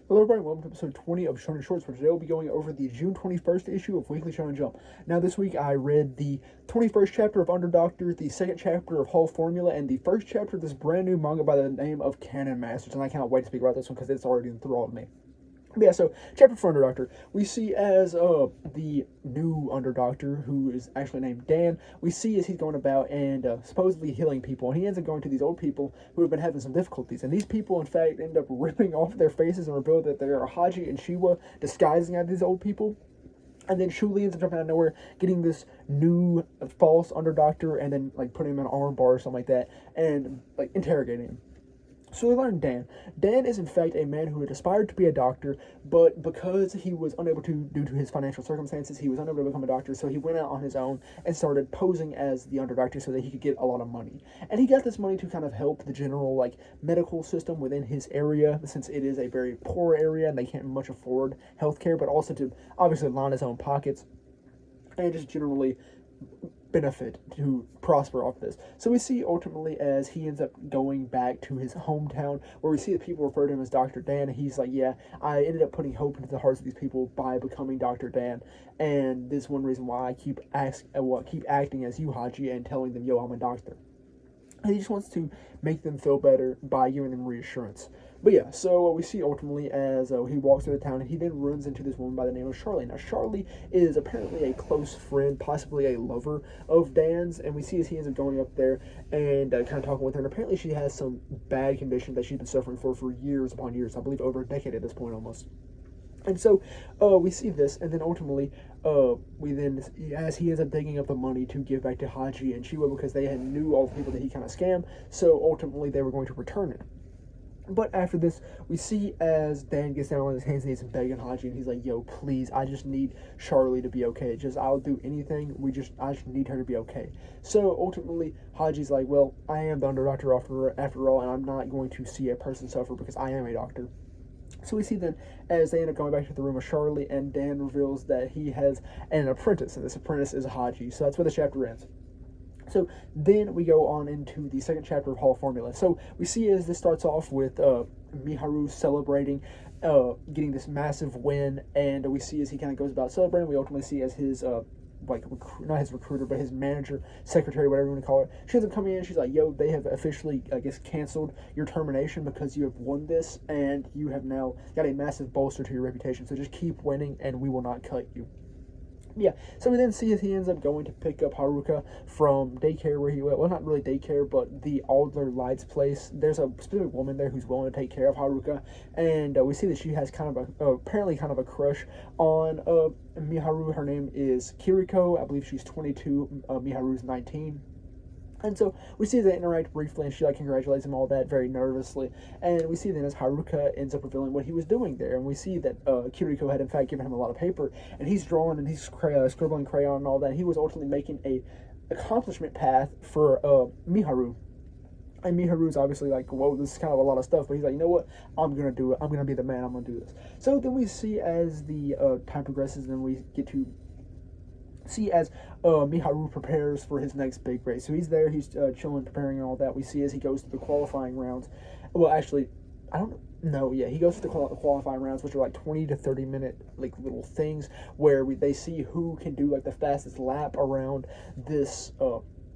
Hello everybody, welcome to episode 20 of Shonen Shorts, where today we'll be going over the June 21st issue of Weekly Shonen Jump. Now this week I read the 21st chapter of Under Doctor, the second chapter of Whole Formula, and the first chapter of this brand new manga by the name of Canon Masters, and I cannot wait to speak about this one because it's already enthralled me. But yeah, so chapter for Under Doctor, we see as the new Under Doctor, who is actually named Dan, we see as he's going about and supposedly healing people, and he ends up going to these old people who have been having some difficulties, and these people in fact end up ripping off their faces and reveal that they are Haji and Shiwa disguising as these old people. And then Shuli ends up jumping out of nowhere, getting this new false Under Doctor, and then like putting him in an arm bar or something like that, and like interrogating him. So we learn Dan. Dan is in fact a man who had aspired to be a doctor, but because he was unable to, due to his financial circumstances, he was unable to become a doctor, so he went out on his own and started posing as the Under Doctor so that he could get a lot of money. And he got this money to kind of help the general like medical system within his area, since it is a very poor area and they can't much afford healthcare, but also to obviously line his own pockets and just generally benefit to prosper off this. So we see ultimately as he ends up going back to his hometown, where we see that people refer to him as Dr. Dan, and he's like, yeah, I ended up putting hope into the hearts of these people by becoming Dr. Dan, and this is one reason why I keep acting as you, Haji, and telling them, yo, I'm a doctor. And he just wants to make them feel better by giving them reassurance. But yeah, so we see ultimately as he walks through the town, and he then runs into this woman by the name of Charlie. Now, Charlie is apparently a close friend, possibly a lover of Dan's, and we see as he ends up going up there and kind of talking with her. And apparently she has some bad condition that she's been suffering for years upon years, I believe over a decade at this point almost. And so we see this, and then ultimately we then, as he ends up digging up the money to give back to Haji and Shiwa because they had knew all the people that he kind of scammed, so ultimately they were going to return it. But after this, we see as Dan gets down on his hands and knees and begging Haji, and he's like, yo, please, I just need Charlie to be okay. I'll do anything. I just need her to be okay. So ultimately, Haji's like, well, I am the Under Doctor after all, and I'm not going to see a person suffer because I am a doctor. So we see then as they end up going back to the room of Charlie, and Dan reveals that he has an apprentice, and this apprentice is Haji. So that's where the chapter ends. So then we go on into the second chapter of Whole Formula. So we see as this starts off with Miharu celebrating getting this massive win, and we see as he kind of goes about celebrating, we ultimately see as his not his recruiter, but his manager, secretary, whatever you want to call it. She ends up coming in and she's like, yo, they have officially, I guess, canceled your termination because you have won this, and you have now got a massive bolster to your reputation. So just keep winning, and we will not cut you. Yeah, so we then see as he ends up going to pick up Haruka from daycare where he went. Well, not really daycare, but the Alder Lights place. There's a specific woman there who's willing to take care of Haruka, and we see that she has kind of apparently kind of a crush on Miharu. Her name is Kiriko. I believe she's 22. Miharu's 19. And so we see they interact briefly, and she like congratulates him, all that, very nervously. And we see then as Haruka ends up revealing what he was doing there, and we see that Kiriko had in fact given him a lot of paper, and he's drawing and he's scribbling crayon and all that. And he was ultimately making a accomplishment path for Miharu. And Miharu's obviously like, whoa, this is kind of a lot of stuff. But he's like, you know what? I'm going to do it. I'm going to be the man. I'm going to do this. So then we see as the time progresses, and we get to see as Miharu prepares for his next big race. So he's there, he's chilling, preparing and all that. We see as he goes through the qualifying rounds. Well, actually, I don't know. Yeah, he goes through the qualifying rounds, which are like 20 to 30 minute like little things where they see who can do like the fastest lap around this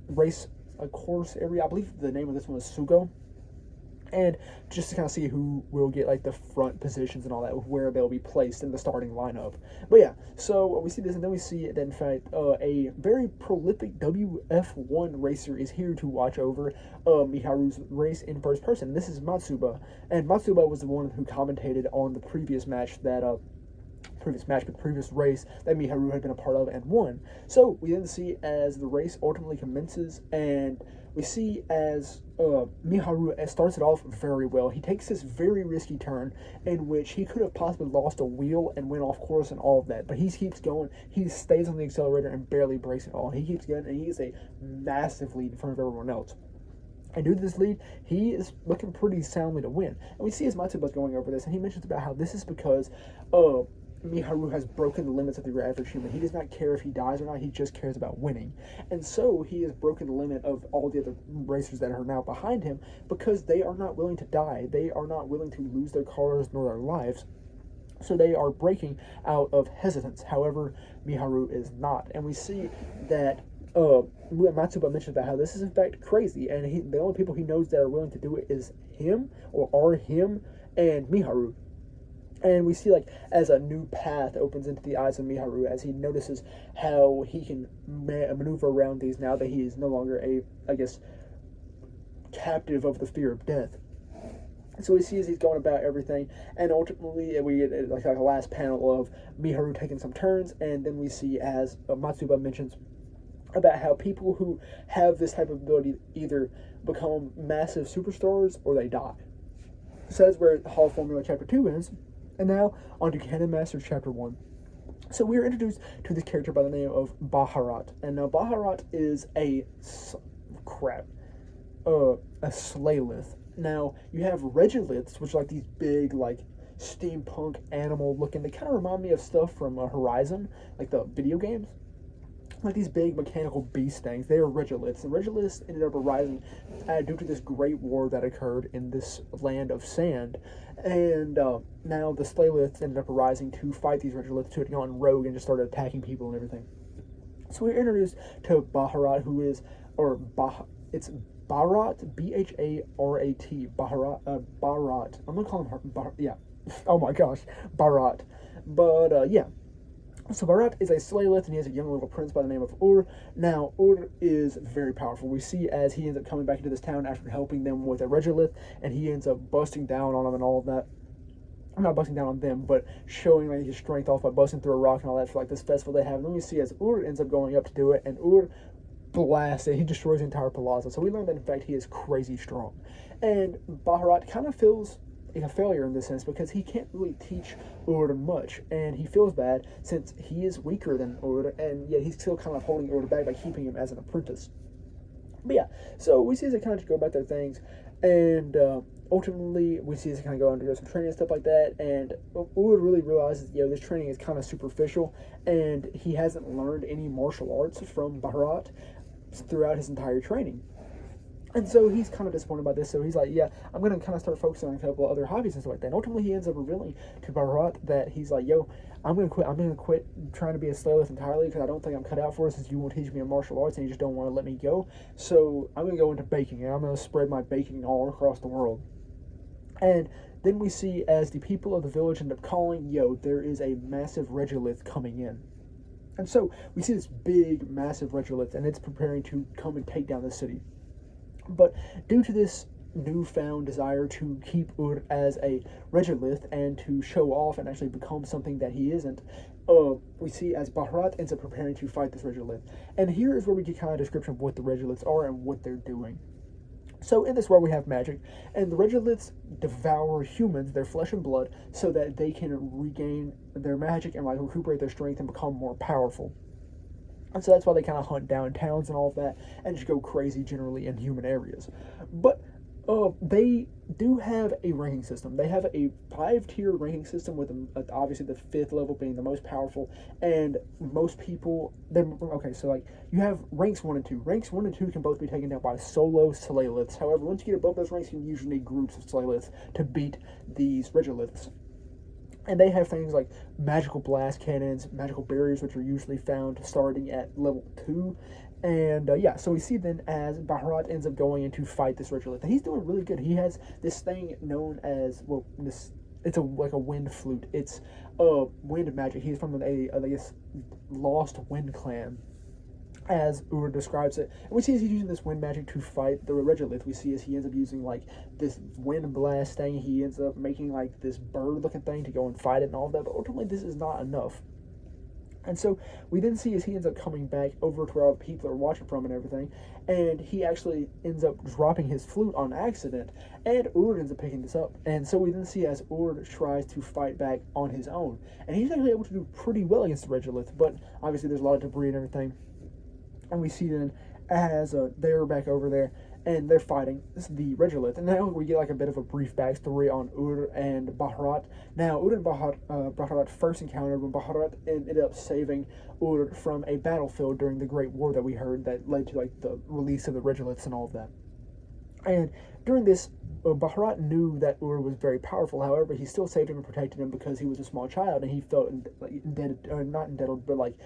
race course area. I believe the name of this one is Sugo. And just to kind of see who will get like the front positions and all that, where they'll be placed in the starting lineup. But yeah, so we see this, and then we see that in fact a very prolific WF1 racer is here to watch over Miharu's race in first person. This is Matsuba, and Matsuba was the one who commentated on the previous match the previous race that Miharu had been a part of and won. So we then see as the race ultimately commences, and we see as Miharu starts it off very well. He takes this very risky turn in which he could have possibly lost a wheel and went off course and all of that, but he keeps going. He stays on the accelerator and barely brakes at all. He keeps going, and he is a massive lead in front of everyone else. And due to this lead, he is looking pretty soundly to win. And we see as Matsuba's going over this, and he mentions about how this is because Miharu has broken the limits of the average human. He does not care if he dies or not, he just cares about winning. And so he has broken the limit of all the other racers that are now behind him because they are not willing to die. They are not willing to lose their cars nor their lives. So they are breaking out of hesitance. However, Miharu is not. And we see that Matsuba mentioned about how this is in fact crazy, and the only people he knows that are willing to do it is him, or are him, and Miharu. And we see, like, as a new path opens into the eyes of Miharu, as he notices how he can maneuver around these now that he is no longer captive of the fear of death. So we see as he's going about everything, and ultimately we get like a last panel of Miharu taking some turns, and then we see as Matsuba mentions about how people who have this type of ability either become massive superstars or they die. So that's where Hall Formula Chapter 2 ends. And now, on to Canon Masters Chapter 1. So we are introduced to this character by the name of Baharat. And now Baharat is a Slaylith. Now, you have Regoliths, which are like these big, like, steampunk animal looking. They kind of remind me of stuff from Horizon, like the video games. Like these big mechanical beast things. They are Regoliths. The Regoliths ended up arising due to this great war that occurred in this land of sand. And now the Slayliths ended up arising to fight these Regoliths who had gone rogue and just started attacking people and everything. So we're introduced to Baharat, who is, it's Barat, B-H-A-R-A-T, Barat. I'm going to call him yeah. Oh my gosh, Barat. But, yeah. So Barat is a Slaylith, and he has a young little prince by the name of Ur. Now, Ur is very powerful. We see as he ends up coming back into this town after helping them with a Regolith, and he ends up busting down on them and all of that. I'm not busting down on them, but showing like his strength off by busting through a rock and all that for like this festival they have. And then we see as Ur ends up going up to do it, and Ur blasts it. He destroys the entire plaza. So we learned that in fact he is crazy strong. And Baharat kind of feels a failure in this sense because he can't really teach Ur much, and he feels bad since he is weaker than Ur, and yet he's still kind of holding Ur back by keeping him as an apprentice. But yeah, so we see as they kind of just go about their things, and ultimately we see as they kind of go undergo some training and stuff like that, and Ur really realizes, this training is kind of superficial, and he hasn't learned any martial arts from Baharat throughout his entire training. And so he's kind of disappointed by this, so he's like, I'm going to kind of start focusing on a couple of other hobbies and stuff like that. And ultimately, he ends up revealing to Baharat that he's like, I'm going to quit. I'm going to quit trying to be a Slaylith entirely because I don't think I'm cut out for it since you won't teach me martial arts and you just don't want to let me go. So I'm going to go into baking, and I'm going to spread my baking all across the world. And then we see as the people of the village end up calling, there is a massive Regolith coming in. And so we see this big, massive Regolith, and it's preparing to come and take down the city. But due to this newfound desire to keep Ur as a Regolith and to show off and actually become something that he isn't, we see as Baharat ends up preparing to fight this Regolith. And here is where we get kind of a description of what the Regoliths are and what they're doing. So in this world we have magic, and the Regoliths devour humans, their flesh and blood, so that they can regain their magic and recuperate their strength and become more powerful. And so that's why they kind of hunt down towns and all of that and just go crazy generally in human areas. But they do have a ranking system. They have a 5-tier ranking system with obviously the 5th level being the most powerful. And most people, you have ranks 1 and 2. Ranks 1 and 2 can both be taken down by solo Slayliths. However, once you get above those ranks, you usually need groups of Slayliths to beat these Regoliths. And they have things like magical blast cannons, magical barriers, which are usually found starting at level 2. And so we see then as Baharat ends up going in to fight this Regolith. And he's doing really good. He has this thing known as, it's like a wind flute. It's wind magic. He's from a lost wind clan, as Ur describes it. And we see as he's using this wind magic to fight the Regolith. We see as he ends up using like this wind blast thing. He ends up making like this bird looking thing to go and fight it and all of that. But ultimately this is not enough. And so we then see as he ends up coming back over to where all the people are watching from and everything, and he actually ends up dropping his flute on accident, and Ur ends up picking this up. And so we then see as Ur tries to fight back on his own, and he's actually able to do pretty well against the Regolith, but obviously there's a lot of debris and everything. And we see then as they're back over there, and they're fighting the Regolith. And now we get like a bit of a brief backstory on Ur and Baharat. Now, Ur and Baharat first encountered when Baharat ended up saving Ur from a battlefield during the Great War that we heard that led to like the release of the Regoliths and all of that. And during this, Baharat knew that Ur was very powerful. However, he still saved him and protected him because he was a small child and he felt indebted, or not indebted, but like,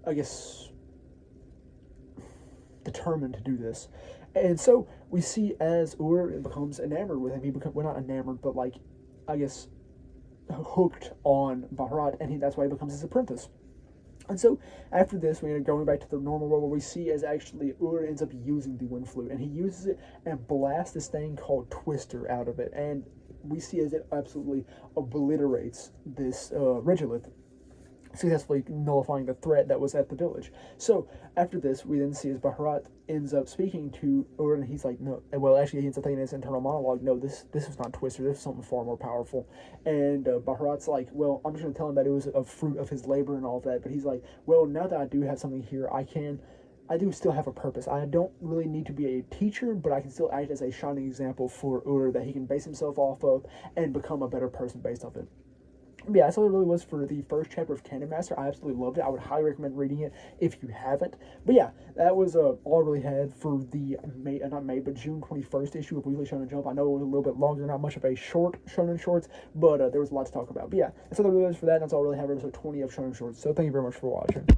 I guess, determined to do this. And so we see as Ur becomes enamored with him, he becomes, well, not enamored, but like, I guess, hooked on Baharat, and that's why he becomes his apprentice. And so after this, we end up going back to the normal world where we see as actually Ur ends up using the wind flute, and he uses it and blasts this thing called Twister out of it, and we see as it absolutely obliterates this Regolith, successfully nullifying the threat that was at the village. So after this, we then see as Baharat ends up speaking to Ur, and he's like, no, well, actually he ends up thinking his internal monologue, no, this is not Twister, this is something far more powerful. And Baharat's like, well, I'm just going to tell him that it was a fruit of his labor and all of that, but he's like, well, now that I do have something here, I do still have a purpose. I don't really need to be a teacher, but I can still act as a shining example for Ur that he can base himself off of and become a better person based off it. Yeah, that's all it really was for the first chapter of Cannon Master. I absolutely loved it. I would highly recommend reading it if you haven't. But yeah, that was all I really had for the June 21st issue of Weekly Shonen Jump. I know it was a little bit longer, not much of a short Shonen Shorts, but there was a lot to talk about. But yeah, that's all that really was for that. And that's all I really have for episode 20 of Shonen Shorts. So thank you very much for watching.